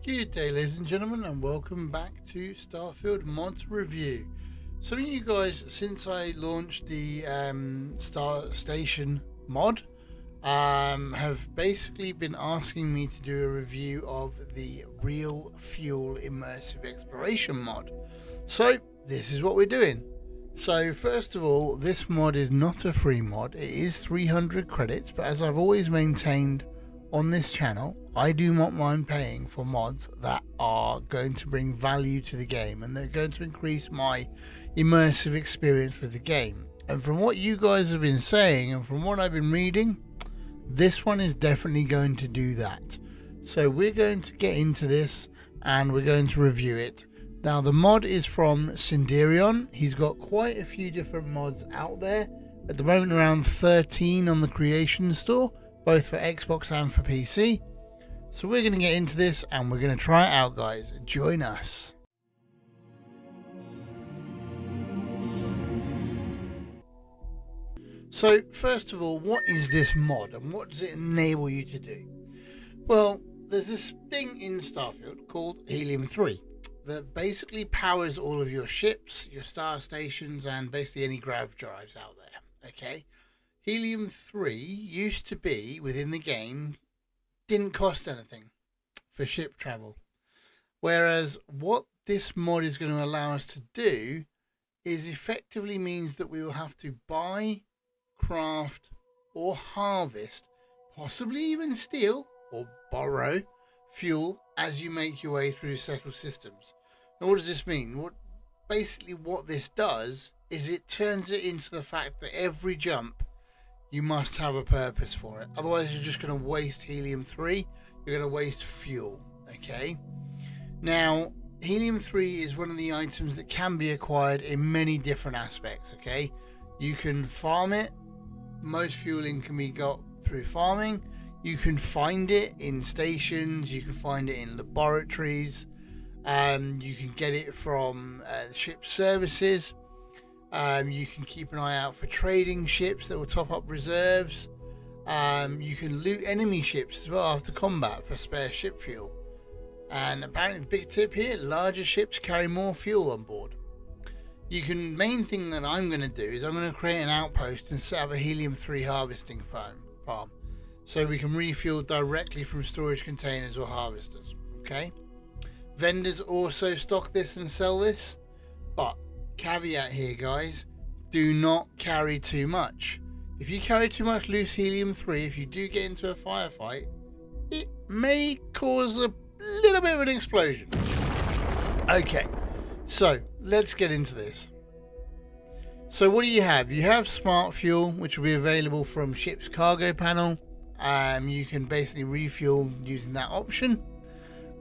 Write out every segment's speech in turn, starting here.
Good day, ladies and gentlemen, and welcome back to Starfield Mods Review. Some of you guys, since I launched the Star Station mod, have basically been asking me to do a review of the Real Fuel Immersive Exploration mod. So this is what we're doing. So first of all, this mod is not a free mod. It is 300 credits, but as I've always maintained on this channel, I do not mind paying for mods that are going to bring value to the game and they're going to increase my immersive experience with the game. And from what you guys have been saying and from what I've been reading, this one is definitely going to do that. So we're going to get into this and we're going to review it. Now the mod is from Cinderion. He's got quite a few different mods out there. At the moment around 13 on the Creation Store, both for Xbox and for PC. So we're going to get into this and we're going to try it out, guys. Join us. So first of all, what is this mod and what does it enable you to do? Well, there's this thing in Starfield called Helium 3 that basically powers all of your ships, your star stations, and basically any grav drives out there. Okay, Helium 3 used to be within the game, didn't cost anything for ship travel, whereas what this mod is going to allow us to do is effectively means that we will have to buy, craft, or harvest, possibly even steal or borrow fuel as you make your way through settled systems. Now what does this mean? Basically what this does is it turns it into the fact that every jump you must have a purpose for it. Otherwise you're just going to waste Helium 3. You're going to waste fuel. Okay. Now Helium 3 is one of the items that can be acquired in many different aspects. Okay. You can farm it. Most fueling can be got through farming. You can find it in stations. You can find it in laboratories. You can get it from ship services. You can keep an eye out for trading ships that will top up reserves. You can loot enemy ships as well after combat for spare ship fuel. And apparently the big tip here, larger ships carry more fuel on board. Main thing that I'm going to do is I'm going to create an outpost and set up a Helium 3 harvesting farm. So we can refuel directly from storage containers or harvesters. Okay. Vendors also stock this and sell this. But caveat here, guys, do not carry too much. If you carry too much loose Helium 3, if you do get into a firefight, it may cause a little bit of an explosion. Okay, so let's get into this. So what do you have? You have SmartFuel, which will be available from ship's cargo panel. You can basically refuel using that option.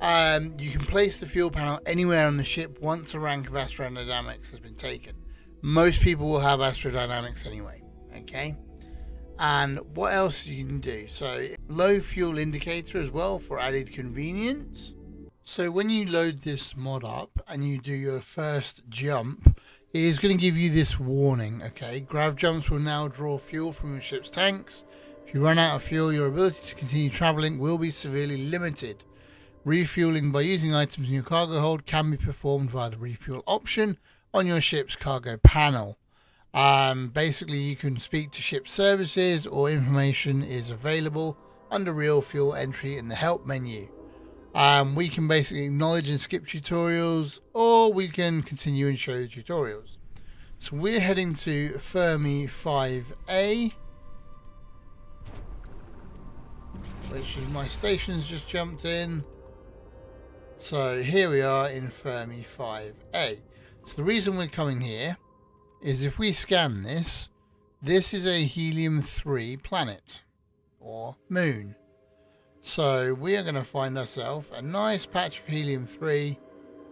You can place the fuel panel anywhere on the ship once a rank of astrodynamics has been taken. Most people will have astrodynamics anyway. Okay. And what else you can do? So low fuel indicator as well for added convenience. So when you load this mod up and you do your first jump, it is going to give you this warning. Okay, grav jumps will now draw fuel from your ship's tanks. If you run out of fuel, your ability to continue traveling will be severely limited. Refueling by using items in your cargo hold can be performed via the refuel option on your ship's cargo panel. Basically you can speak to ship services or information is available under real fuel entry in the help menu. We can basically acknowledge and skip tutorials, or we can continue and show the tutorials. So we're heading to Fermi V-a, which is my station's just jumped in. So here we are in Fermi V-a. So the reason we're coming here is if we scan this, this is a Helium 3 planet or moon. So we are going to find ourselves a nice patch of Helium 3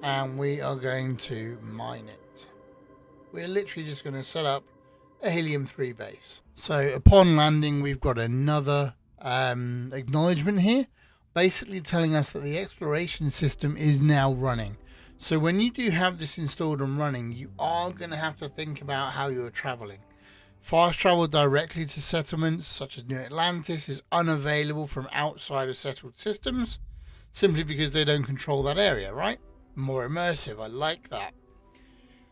and we are going to mine it. We're literally just going to set up a Helium 3 base. So upon landing we've got another acknowledgement here, basically telling us that the exploration system is now running. So when you do have this installed and running, you are going to have to think about how you're traveling. Fast travel directly to settlements such as New Atlantis is unavailable from outside of settled systems. simply because they don't control that area, right? More immersive, I like that.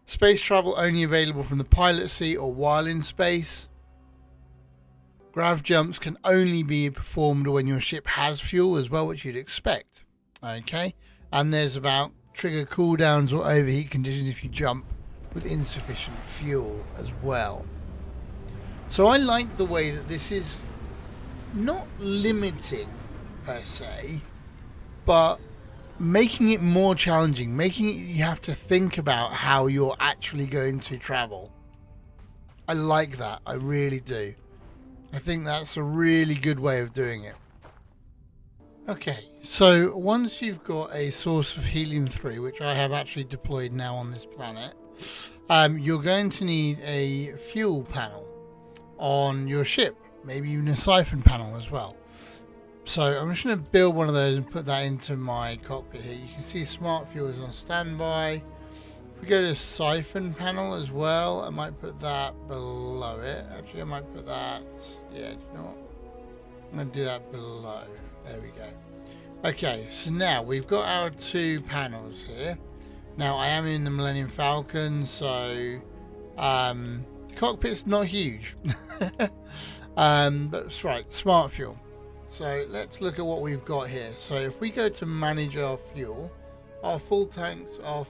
Space travel only available from the pilot seat or while in space. Grav jumps can only be performed when your ship has fuel as well, which you'd expect. Okay, and there's about trigger cooldowns or overheat conditions if you jump with insufficient fuel as well. So I like the way that this is not limiting per se, but making it more challenging, making it you have to think about how you're actually going to travel. I like that, I really do. I think that's a really good way of doing it. Okay, so once you've got a source of helium-3, which I have actually deployed now on this planet, you're going to need a fuel panel on your ship, maybe even a siphon panel as well. So I'm just going to build one of those and put that into my cockpit here. You can see SmartFuel is on standby. If we go to siphon panel as well, I might put that below it. Actually, I might put that, yeah, do you know what? I'm going to do that below. There we go. Okay, so now we've got our 2 panels here. Now I am in the Millennium Falcon, so the cockpit's not huge. But that's right, SmartFuel. So let's look at what we've got here. So if we go to manage our fuel, our full tanks are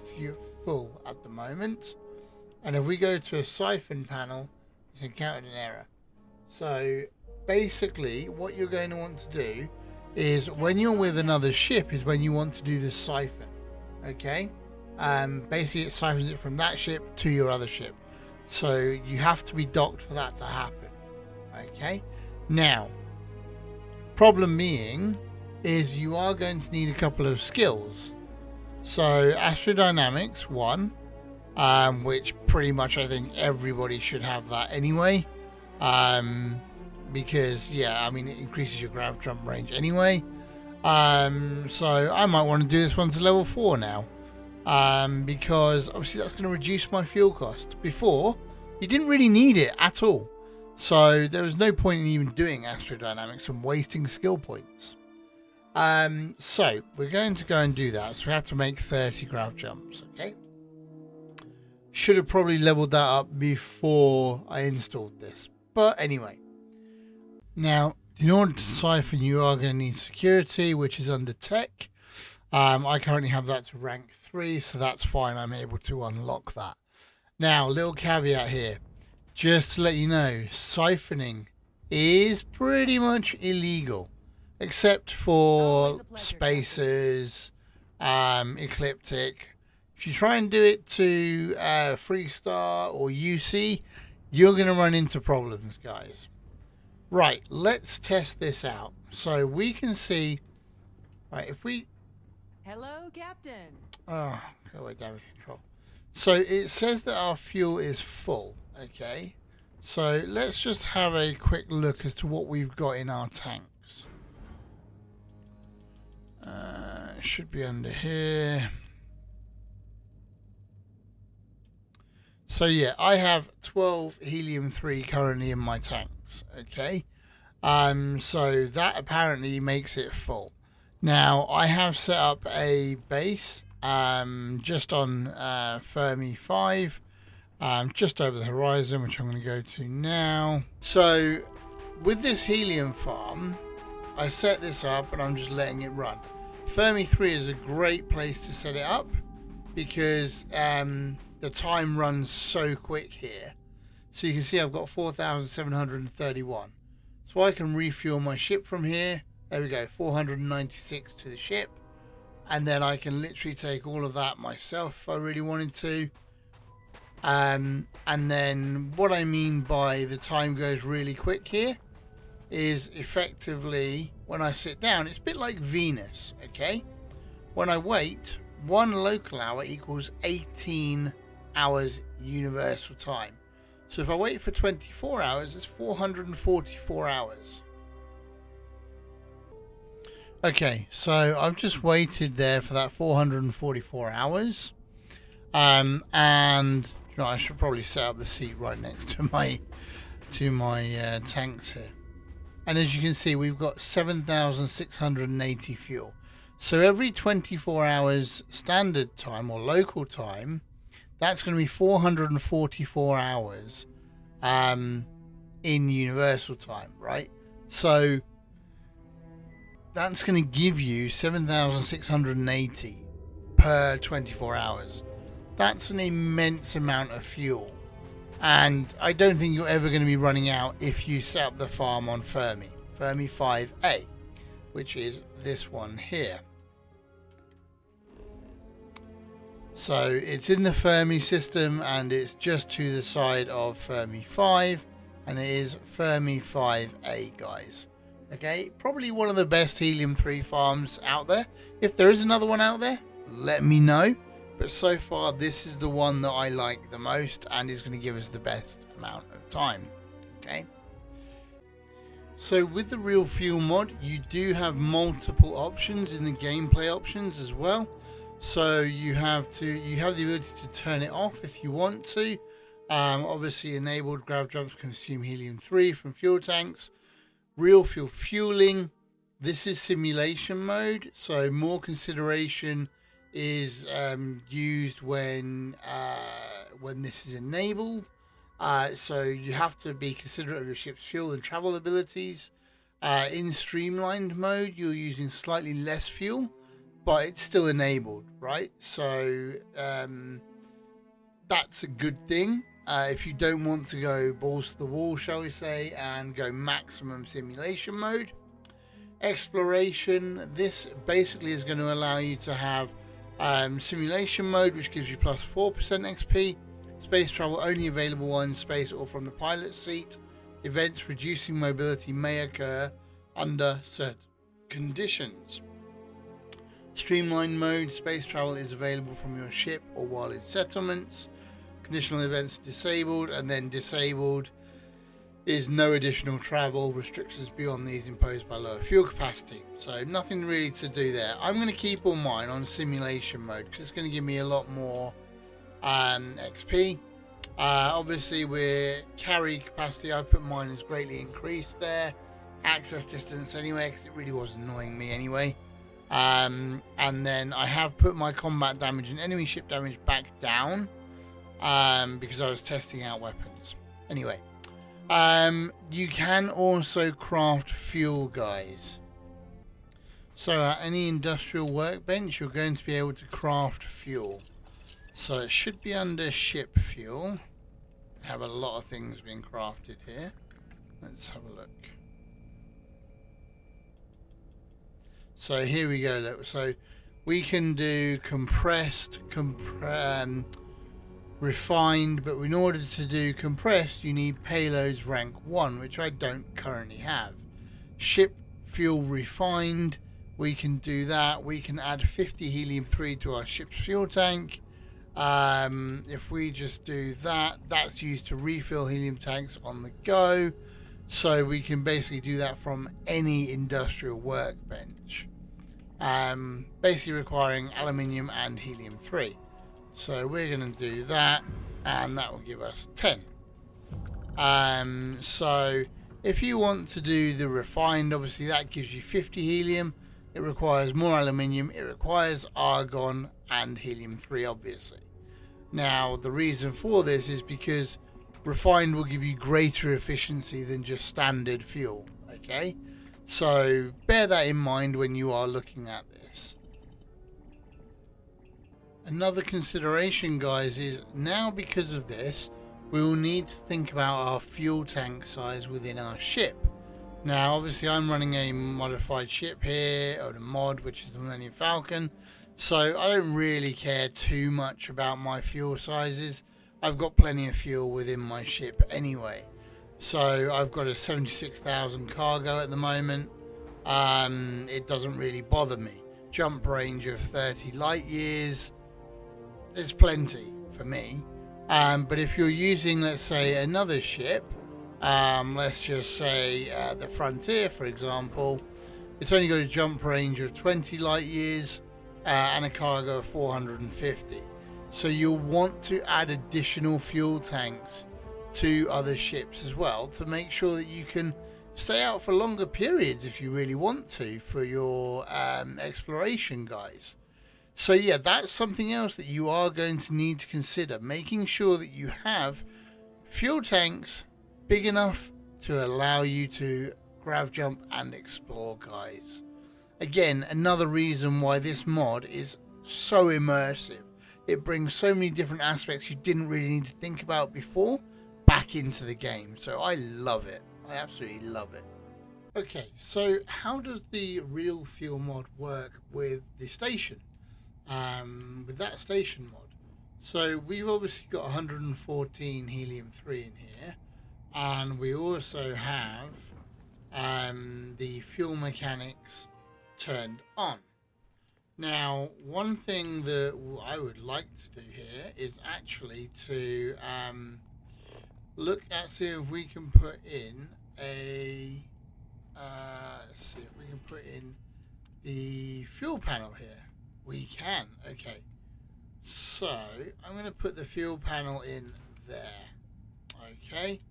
full at the moment. And if we go to a siphon panel, it's encountered an error. So basically what you're going to want to do is when you're with another ship is when you want to do the siphon. Okay? Basically it siphons it from that ship to your other ship. So you have to be docked for that to happen. Okay? Now, problem being is you are going to need a couple of skills. So astrodynamics 1, which pretty much I think everybody should have that anyway, because yeah, I mean it increases your grav jump range anyway. So I might want to do this one to level 4 now, because obviously that's going to reduce my fuel cost. Before you didn't really need it at all, so there was no point in even doing astrodynamics and wasting skill points. So we're going to go and do that. So we have to make 30 grav jumps. Okay, should have probably leveled that up before I installed this, but anyway. Now in order to siphon you are going to need security, which is under tech. I currently have that to rank 3, so that's fine, I'm able to unlock that. Now little caveat here, just to let you know, siphoning is pretty much illegal. Except for spacers, ecliptic. If you try and do it to Freestar or UC, you're going to run into problems, guys. Right, let's test this out. So we can see, right, if we... Hello, Captain. Oh, go away, damage control. So it says that our fuel is full, okay? So let's just have a quick look as to what we've got in our tanks. It should be under here. So yeah, I have 12 helium-3 currently in my tanks. Okay, so that apparently makes it full. Now I have set up a base just on Fermi 5, just over the horizon, which I'm going to go to now. So with this helium farm, I set this up and I'm just letting it run. Fermi 3 is a great place to set it up because the time runs so quick here. So you can see I've got 4,731. So I can refuel my ship from here. There we go, 496 to the ship. And then I can literally take all of that myself if I really wanted to. And then what I mean by the time goes really quick here is effectively when I sit down, it's a bit like Venus, okay? When I wait, 1 local hour equals 18 hours universal time. So if I wait for 24 hours, it's 444 hours. Okay, so I've just waited there for that 444 hours. And you know, I should probably set up the seat right next to my tanks here. And as you can see, we've got 7,680 fuel. So every 24 hours standard time or local time, that's going to be 444 hours in universal time, right? So that's going to give you 7,680 per 24 hours. That's an immense amount of fuel. And I don't think you're ever going to be running out if you set up the farm on Fermi V-a, which is this one here. So it's in the Fermi system and it's just to the side of Fermi 5, and it is Fermi V-a, guys. Okay, probably one of the best Helium 3 farms out there. If there is another one out there, let me know. But so far, this is the one that I like the most and is going to give us the best amount of time. Okay. So with the Real Fuel mod, you do have multiple options in the gameplay options as well. So you have the ability to turn it off if you want to. Obviously, enabled grav jumps consume Helium 3 from fuel tanks. Real fuel fueling. This is simulation mode, so more consideration is used when this is enabled. So you have to be considerate of your ship's fuel and travel abilities. In streamlined mode, you're using slightly less fuel, but it's still enabled, right? So that's a good thing. If you don't want to go balls to the wall, shall we say, and go maximum simulation mode. Exploration, this basically is going to allow you to have simulation mode, which gives you plus 4% XP. Space travel only available while in space or from the pilot's seat. Events reducing mobility may occur under certain conditions. Streamlined mode, space travel is available from your ship or while in settlements. Conditional events disabled, and then disabled is no additional travel restrictions beyond these imposed by lower fuel capacity. So nothing really to do there. I'm going to keep all mine on simulation mode because it's going to give me a lot more XP. Obviously, with carry capacity, I put mine as greatly increased there. Access distance anyway, because it really was annoying me anyway. And then I have put my combat damage and enemy ship damage back down because I was testing out weapons. Anyway. You can also craft fuel, guys. So at any industrial workbench, you're going to be able to craft fuel. So it should be under ship fuel. Have a lot of things being crafted here. Let's have a look. So here we go. Look. So we can do compressed, refined, but in order to do compressed you need payloads rank 1, which I don't currently have. Ship fuel refined, we can do that. We can add 50 helium 3 to our ship's fuel tank. If we just do that, that's used to refill helium tanks on the go, so we can basically do that from any industrial workbench, basically requiring aluminium and helium 3. So we're going to do that, and that will give us 10. So if you want to do the refined, obviously that gives you 50 helium. It requires more aluminium. It requires argon and helium 3, obviously. Now, the reason for this is because refined will give you greater efficiency than just standard fuel. Okay, so bear that in mind when you are looking at this. Another consideration, guys, is now because of this, we will need to think about our fuel tank size within our ship. Now, obviously, I'm running a modified ship here, or the mod, which is the Millennium Falcon, so I don't really care too much about my fuel sizes. I've got plenty of fuel within my ship anyway. So I've got a 76,000 cargo at the moment. It doesn't really bother me. Jump range of 30 light years. There's plenty for me. But if you're using, let's say, another ship, let's just say the Frontier, for example, it's only got a jump range of 20 light years and a cargo of 450. So you'll want to add additional fuel tanks to other ships as well to make sure that you can stay out for longer periods if you really want to for your exploration, guys. So yeah, that's something else that you are going to need to consider, making sure that you have fuel tanks big enough to allow you to grav jump and explore, guys. Again, another reason why this mod is so immersive. It brings so many different aspects you didn't really need to think about before back into the game. So I love it. I absolutely love it. Okay, so how does the real fuel mod work with the station? With that station mod. So we've obviously got 114 helium-3 in here, and we also have the fuel mechanics turned on. Now, one thing that I would like to do here is actually to look at, see if we can put in a let's see if we can put in the fuel panel here. We can. Okay, so I'm going to put the fuel panel in there. Okay,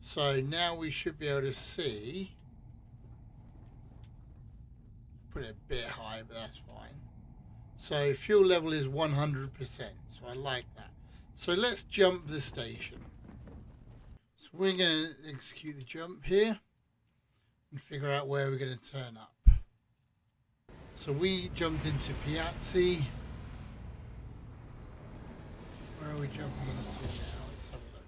so now we should be able to see. Put it a bit high, but that's fine. So fuel level is 100%, so I like that. So let's jump the station. So we're going to execute the jump here and figure out where we're going to turn up. So we jumped into Piazzi. Where are we jumping into now? Let's have a look.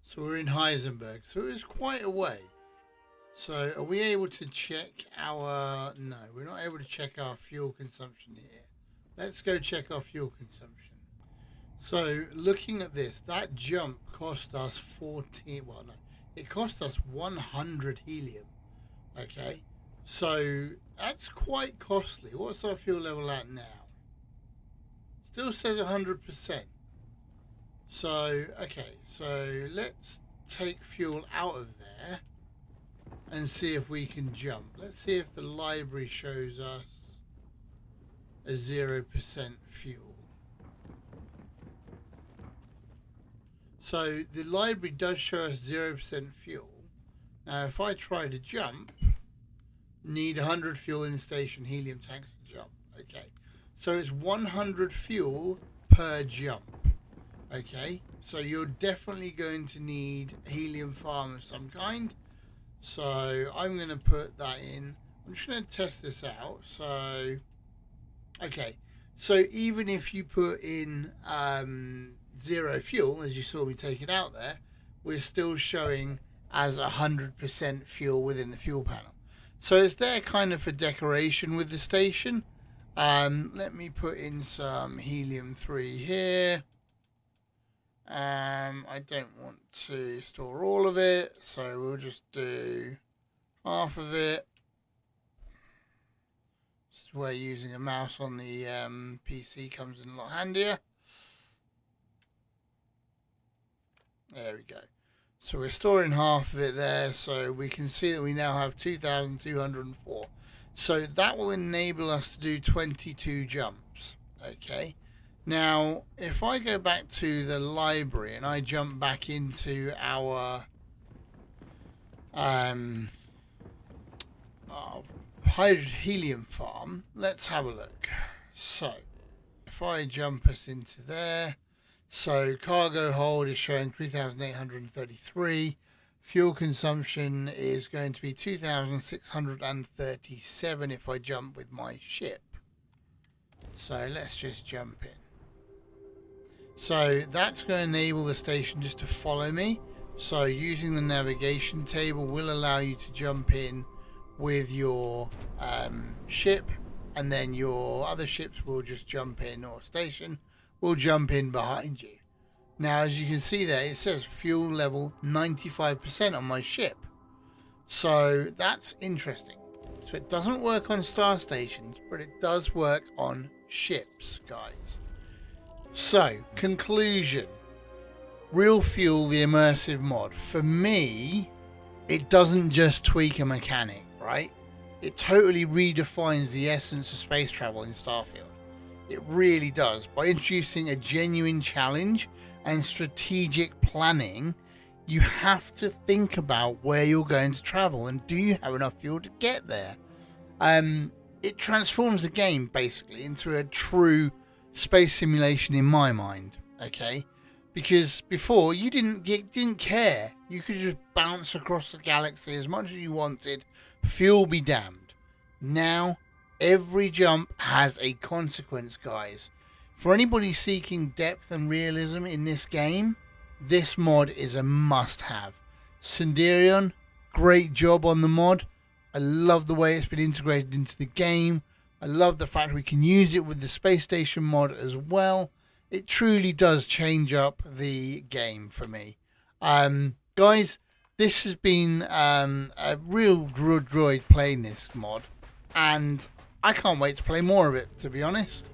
So we're in Heisenberg, so it was quite a way. So are we able to check our... No, we're not able to check our fuel consumption here. Let's go check our fuel consumption. So looking at this, that jump cost us 14... Well, no. It cost us 100 helium. Okay. So that's quite costly. What's our fuel level at now? Still says 100%. So, okay. So let's take fuel out of there and see if we can jump. Let's see if the library shows us a 0% fuel. So the library does show us 0% fuel. Now if I try to jump, need 100 fuel in the station helium tanks to jump. Okay, so it's 100 fuel per jump. Okay, so you're definitely going to need a helium farm of some kind. So I'm going to put that in. I'm just going to test this out. So, okay. So even if you put in 0 fuel, as you saw me take it out there, we're still showing as 100% fuel within the fuel panel. So it's there kind of for decoration with the station. Let me put in some helium-3 here. I don't want to store all of it, so we'll just do half of it. This is where using a mouse on the PC comes in a lot handier. There we go. So we're storing half of it there, so we can see that we now have 2,204. So that will enable us to do 22 jumps. Okay. Now, if I go back to the library and I jump back into our helium farm, let's have a look. So, if I jump us into there, so cargo hold is showing 3,833. Fuel consumption is going to be 2,637 if I jump with my ship. So let's just jump in. So that's going to enable the station just to follow me. So using the navigation table will allow you to jump in with your ship, and then your other ships will just jump in, or station will jump in behind you. Now, as you can see there, it says fuel level 95% on my ship. So that's interesting. So it doesn't work on star stations, but it does work on ships, guys. So, conclusion. Real Fuel, the immersive mod. For me, it doesn't just tweak a mechanic, right? It totally redefines the essence of space travel in Starfield. It really does. By introducing a genuine challenge and strategic planning you have to think about where you're going to travel and do you have enough fuel to get there. It transforms the game basically into a true space simulation in my mind. Okay, because before you didn't care. You could just bounce across the galaxy as much as you wanted. Fuel be damned. Now every jump has a consequence, guys. For anybody seeking depth and realism in this game, this mod is a must-have. Sinderion, great job on the mod. I love the way it's been integrated into the game. I love the fact we can use it with the space station mod as well. It truly does change up the game for me. Guys, this has been a real droid playing this mod, and I can't wait to play more of it, to be honest.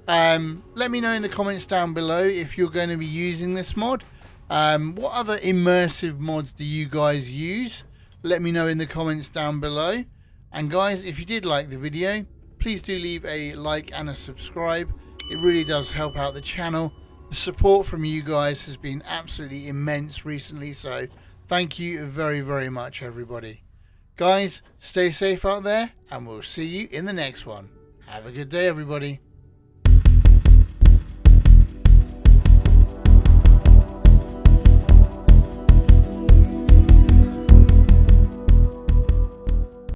Let me know in the comments down below if you're going to be using this mod. What other immersive mods do you guys use? Let me know in the comments down below. And guys, if you did like the video, please do leave a like and a subscribe. It really does help out the channel. The support from you guys has been absolutely immense recently, so thank you very, very much, everybody. Guys, stay safe out there, and we'll see you in the next one. Have a good day, everybody.